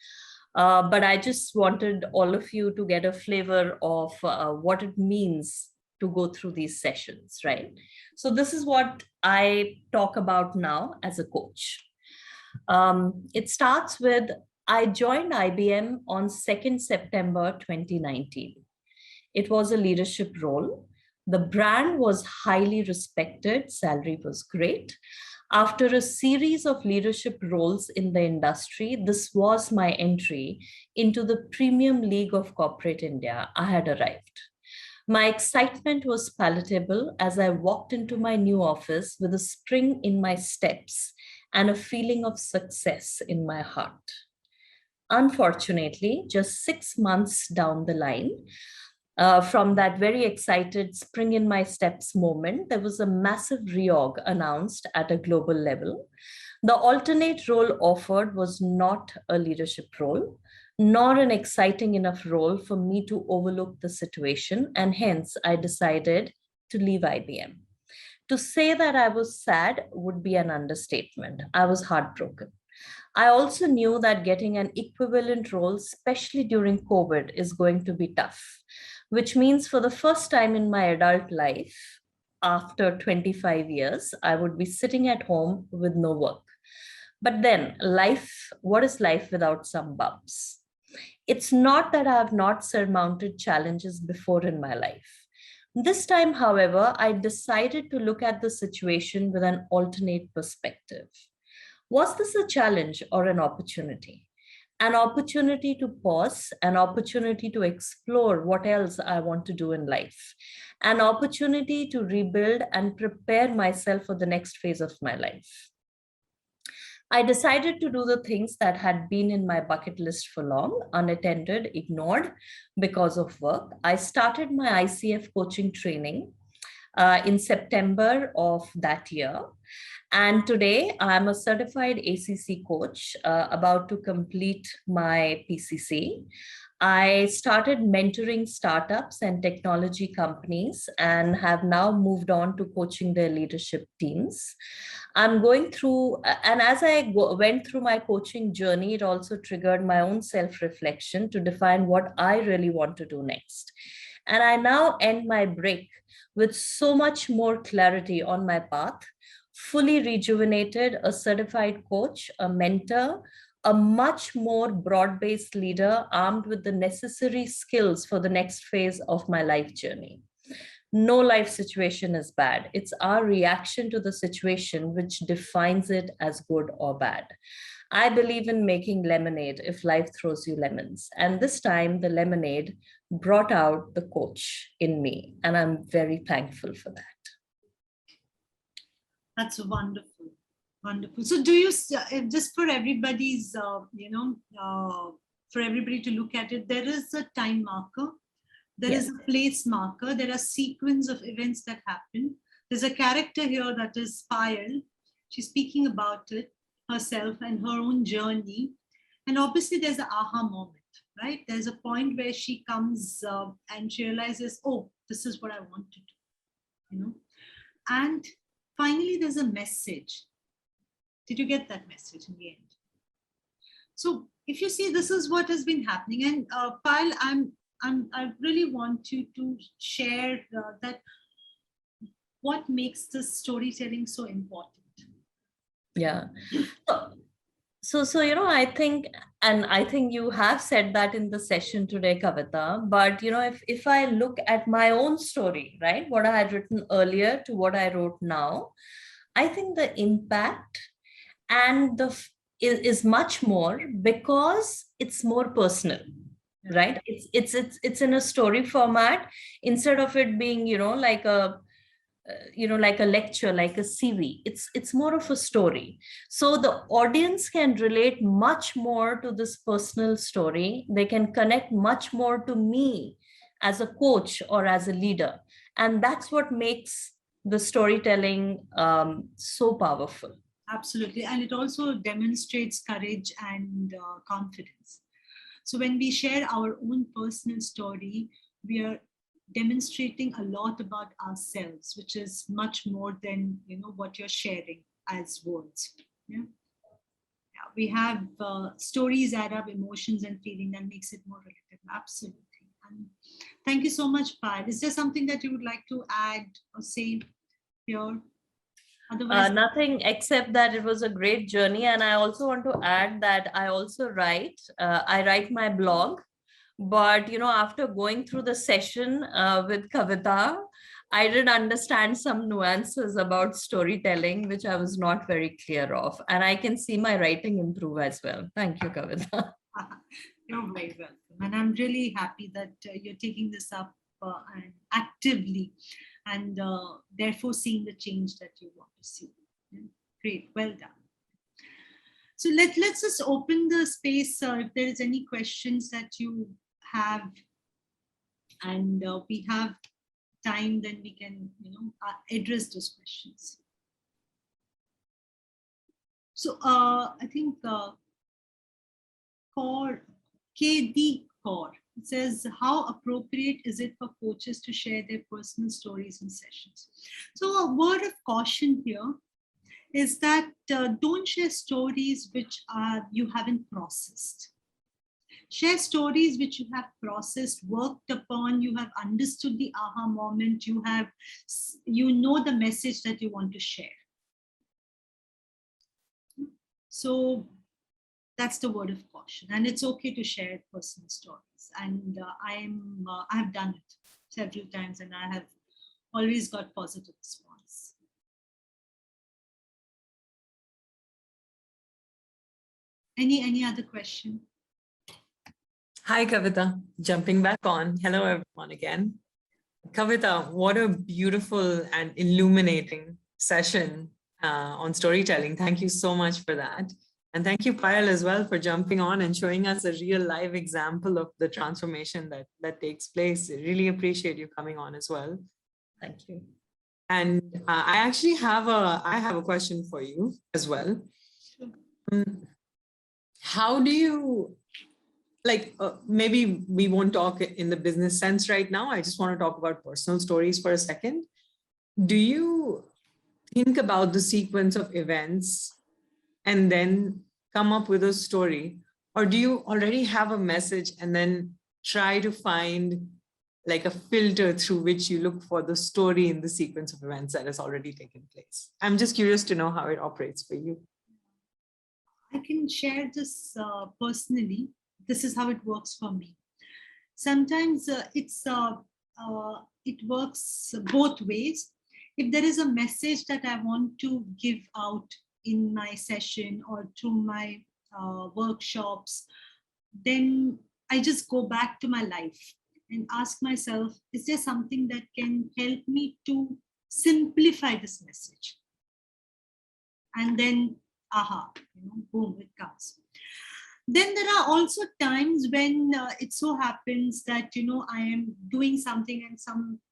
But I just wanted all of you to get a flavor of what it means to go through these sessions, right? So this is what I talk about now as a coach. It starts with, I joined IBM on 2nd September 2019. It was a leadership role. The brand was highly respected, salary was great. After a series of leadership roles in the industry, this was my entry into the premium league of corporate India. I had arrived. My excitement was palatable as I walked into my new office with a spring in my steps and a feeling of success in my heart. Unfortunately, just 6 months down the line, from that very excited spring in my steps moment, there was a massive reorg announced at a global level. The alternate role offered was not a leadership role, nor an exciting enough role for me to overlook the situation, and hence I decided to leave IBM. To say that I was sad would be an understatement. I was heartbroken. I also knew that getting an equivalent role, especially during COVID, is going to be tough, which means for the first time in my adult life, after 25 years, I would be sitting at home with no work. But then life, what is life without some bumps? It's not that I have not surmounted challenges before in my life, This time, however, I decided to look at the situation with an alternate perspective. Was this a challenge or an opportunity? An opportunity to pause, an opportunity to explore what else I want to do in life, an opportunity to rebuild and prepare myself for the next phase of my life. I decided to do the things that had been in my bucket list for long, unattended, ignored because of work. I started my ICF coaching training in September of that year. And today I'm a certified ACC coach, about to complete my PCC. I started mentoring startups and technology companies and have now moved on to coaching their leadership teams. I'm going through, and as I went through my coaching journey, it also triggered my own self-reflection to define what I really want to do next. And I now end my break with so much more clarity on my path, fully rejuvenated, a certified coach, a mentor, a much more broad-based leader armed with the necessary skills for the next phase of my life journey. No life situation is bad. It's our reaction to the situation which defines it as good or bad. I believe in making lemonade if life throws you lemons. And this time, the lemonade brought out the coach in me. And I'm very thankful for that. That's wonderful. Wonderful. So do you, just for everybody's, for everybody to look at it, there is a time marker. There is a place marker. There are sequence of events that happen. There's a character here that is Payal. She's speaking about it herself and her own journey. And obviously there's an aha moment, right? There's a point where she comes and she realizes, oh, this is what I want to do, And finally, there's a message. Did you get that message in the end? So if you see, this is what has been happening. And Payal, I really want you to share that what makes this storytelling so important. Yeah. So I think, and I think you have said that in the session today, Kavita, but if I look at my own story, right, what I had written earlier to what I wrote now, I think the impact and is much more because it's more personal. Right, it's in a story format instead of it being like a like a lecture, like a CV. It's more of a story, so the audience can relate much more to this personal story. They can connect much more to me as a coach or as a leader, and that's what makes the storytelling so powerful. Absolutely, and it also demonstrates courage and confidence. So when we share our own personal story, we are demonstrating a lot about ourselves, which is much more than what you're sharing as words. We have stories add up emotions and feeling that makes it more relatable. Absolutely. And thank you so much, Payal. Is there something that you would like to add or say here? Otherwise, nothing except that it was a great journey. And I also want to add that I also write. I write my blog. But, after going through the session with Kavita, I did understand some nuances about storytelling, which I was not very clear of. And I can see my writing improve as well. Thank you, Kavita. You're very welcome. And I'm really happy that you're taking this up and actively and therefore seeing the change that you want to see. Great, well done. So let's just open the space if there is any questions that you have, and we have time, then we can address those questions. So I think KD Core, it says, how appropriate is it for coaches to share their personal stories in sessions? So a word of caution here is that don't share stories which you haven't processed. Share stories which you have processed, worked upon, you have understood the aha moment, you know the message that you want to share. So that's the word of caution, and it's okay to share personal stories. And I have done it several times, and I have always got positive response. Any other question? Hi, Kavita. Jumping back on. Hello, everyone again. Kavita, what a beautiful and illuminating session on storytelling. Thank you so much for that. And thank you, Payal, as well, for jumping on and showing us a real live example of the transformation that takes place. I really appreciate you coming on as well. Thank you. And I actually have a question for you as well. How do you, maybe we won't talk in the business sense right now. I just want to talk about personal stories for a second. Do you think about the sequence of events and then come up with a story? Or do you already have a message and then try to find like a filter through which you look for the story in the sequence of events that has already taken place? I'm just curious to know how it operates for you. I can share this personally. This is how it works for me. Sometimes it works both ways. If there is a message that I want to give out in my session or to my workshops, then I just go back to my life and ask myself, is there something that can help me to simplify this message? And then, aha, boom, it comes. Then there are also times when it so happens that, I am doing something and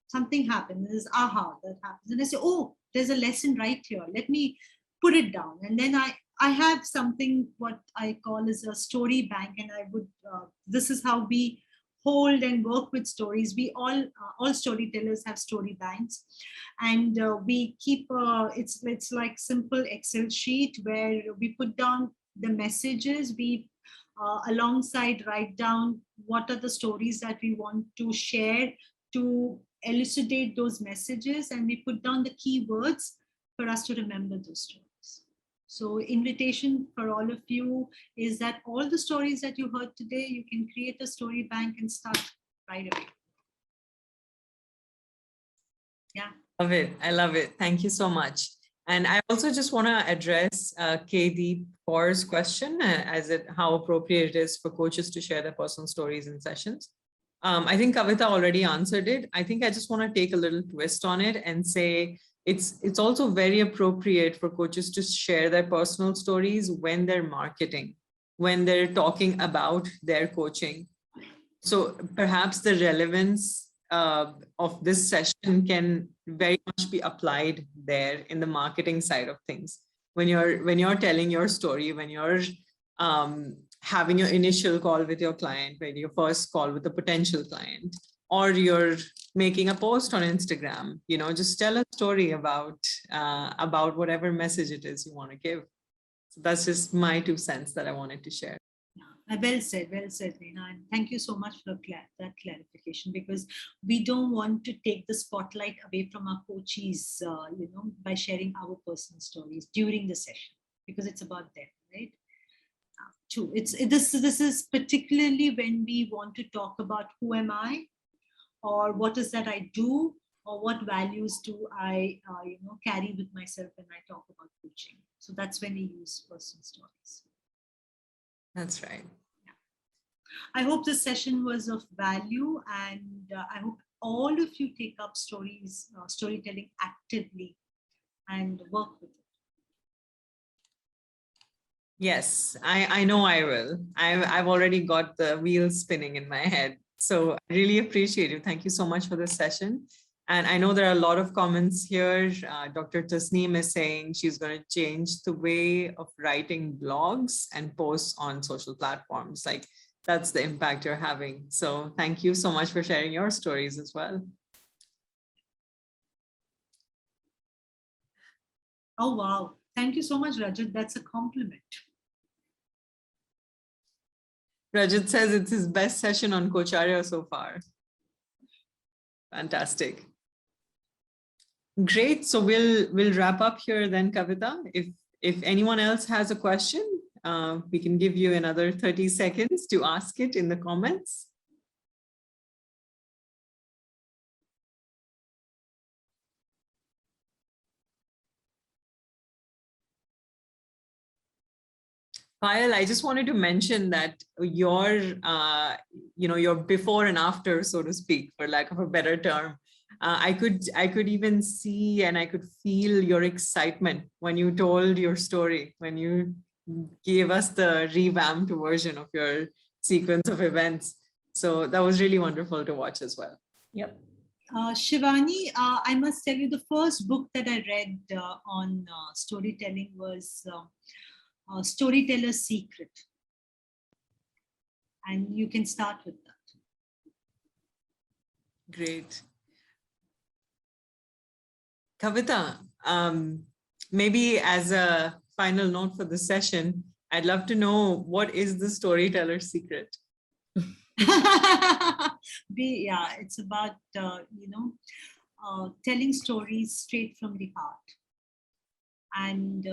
something happens, there's aha that happens. And I say, oh, there's a lesson right here. Let me put it down. And then I have something, what I call is a story bank. And I would, this is how we hold and work with stories. We all storytellers have story banks, and we keep it's like simple Excel sheet where we put down the messages. We alongside write down what are the stories that we want to share to elucidate those messages, and we put down the keywords for us to remember those stories. So invitation for all of you is that all the stories that you heard today, you can create a story bank and start right away. Yeah. Love it. I love it. Thank you so much. And I also just want to address KD Kaur's question how appropriate it is for coaches to share their personal stories in sessions. I think Kavita already answered it. I think I just want to take a little twist on it and say it's also very appropriate for coaches to share their personal stories when they're marketing, when they're talking about their coaching. So perhaps the relevance of this session can very much be applied there in the marketing side of things. When you're telling your story, when you're having your initial call with your client, right, your first call with a potential client, or you're making a post on Instagram, just tell a story about whatever message it is you want to give. So that's just my 2 cents that I wanted to share. Well said, Reena. And thank you so much for that clarification, because we don't want to take the spotlight away from our coaches, by sharing our personal stories during the session, because it's about them, right? True. This is particularly when we want to talk about who am I, or what is that I do, or what values do I, carry with myself when I talk about coaching. So that's when we use personal stories. That's right. Yeah. I hope this session was of value, and I hope all of you take up storytelling actively and work with it. Yes, I know I will. I've already got the wheels spinning in my head. So I really appreciate you. Thank you so much for this session. And I know there are a lot of comments here. Dr. Tasneem is saying she's going to change the way of writing blogs and posts on social platforms. Like, that's the impact you're having. So thank you so much for sharing your stories as well. Oh, wow. Thank you so much, Rajat. That's a compliment. Rajat says it's his best session on Coacharya so far. Fantastic. Great. So we'll wrap up here then, Kavita. If anyone else has a question, we can give you another 30 seconds to ask it in the comments. Payal, I just wanted to mention that your, your before and after, so to speak, for lack of a better term, I could even see and I could feel your excitement when you told your story, when you gave us the revamped version of your sequence of events. So that was really wonderful to watch as well. Yep. Shivani, I must tell you, the first book that I read on storytelling was Storyteller's Secret. And you can start with that. Great. Kavita, maybe as a final note for the session, I'd love to know, what is the storyteller's secret? It's about, telling stories straight from the heart. And,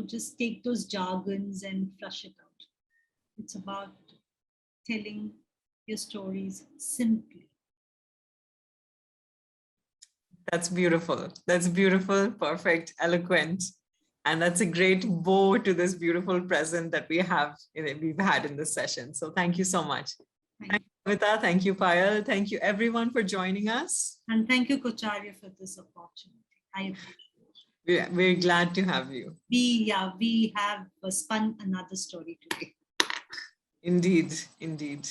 just take those jargons and flush it out. It's about telling your stories simply. That's beautiful. That's beautiful, perfect, eloquent. And that's a great bow to this beautiful present that we've had in this session. So thank you so much. Thank you, Kavita. Thank you, Payal. Thank you, everyone, for joining us. And thank you, Coacharya, for this opportunity. We're glad to have you. We have spun another story today. Indeed, indeed.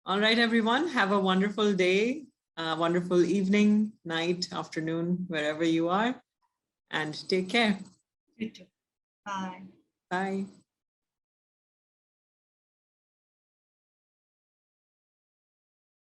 All right, everyone. Have a wonderful day, wonderful evening, night, afternoon, wherever you are. And take care. You too. Bye. Bye.